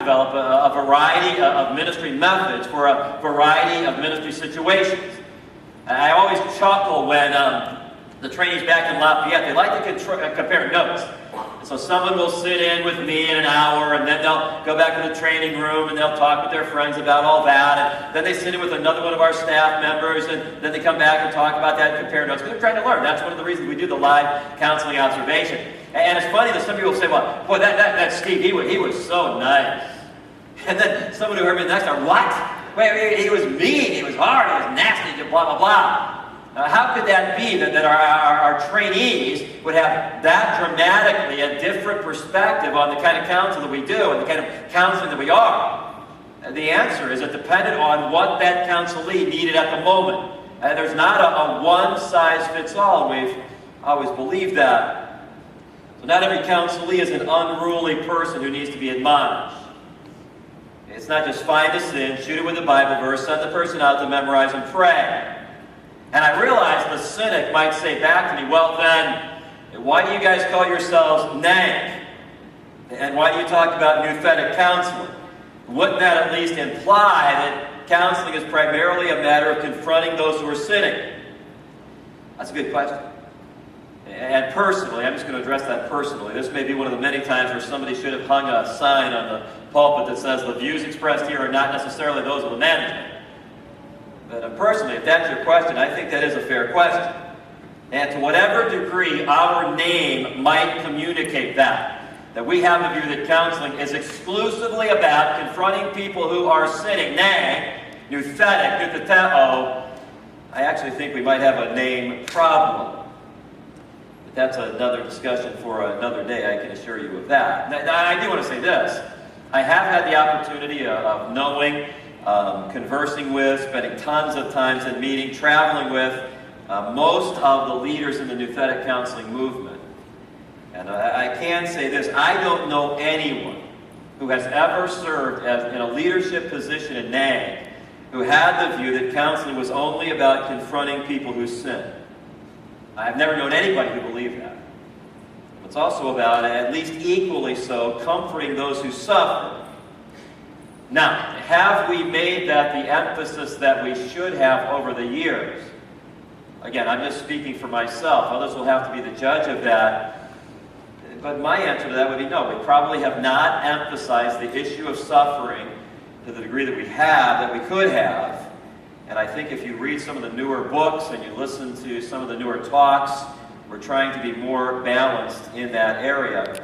develop a variety of ministry methods for a variety of ministry situations. I always chuckle when the trainees back in Lafayette, they like to compare notes. And so someone will sit in with me in an hour, and then they'll go back to the training room, and they'll talk with their friends about all that. And then they sit in with another one of our staff members, and then they come back and talk about that and compare notes. Because they're trying to learn. That's one of the reasons we do the live counseling observation. And it's funny that some people say, well, boy, that Steve, he was so nice. And then someone who heard me next time, what? Wait, he was mean, he was hard, he was nasty, blah, blah, blah. How could that be that our trainees would have that dramatically a different perspective on the kind of counsel that we do and the kind of counseling that we are? The answer is it depended on what that counselee needed at the moment. There's not a one-size-fits-all. We've always believed that. So not every counselee is an unruly person who needs to be admonished. It's not just find a sin, shoot it with a Bible verse, send the person out to memorize and pray. And I realize the cynic might say back to me, well then, why do you guys call yourselves NANC? And why do you talk about nouthetic counseling? Wouldn't that at least imply that counseling is primarily a matter of confronting those who are sinning? That's a good question. And personally, I'm just going to address that personally. This may be one of the many times where somebody should have hung a sign on the pulpit that says the views expressed here are not necessarily those of the management. But personally, if that's your question, I think that is a fair question. And to whatever degree our name might communicate that we have the view that counseling is exclusively about confronting people who are sinning, nay, noutheteo, I actually think we might have a name problem. But that's another discussion for another day, I can assure you of that. Now, I do want to say this. I have had the opportunity of knowing, conversing with, spending tons of times in meeting, traveling with most of the leaders in the nouthetic counseling movement. And I can say this, I don't know anyone who has ever served in a leadership position in NANC who had the view that counseling was only about confronting people who sin. I've never known anybody who believed that. It's also about, at least equally so, comforting those who suffer. Now, have we made that the emphasis that we should have over the years? Again, I'm just speaking for myself. Others will have to be the judge of that. But my answer to that would be no. We probably have not emphasized the issue of suffering to the degree that we have, that we could have. And I think if you read some of the newer books and you listen to some of the newer talks, we're trying to be more balanced in that area.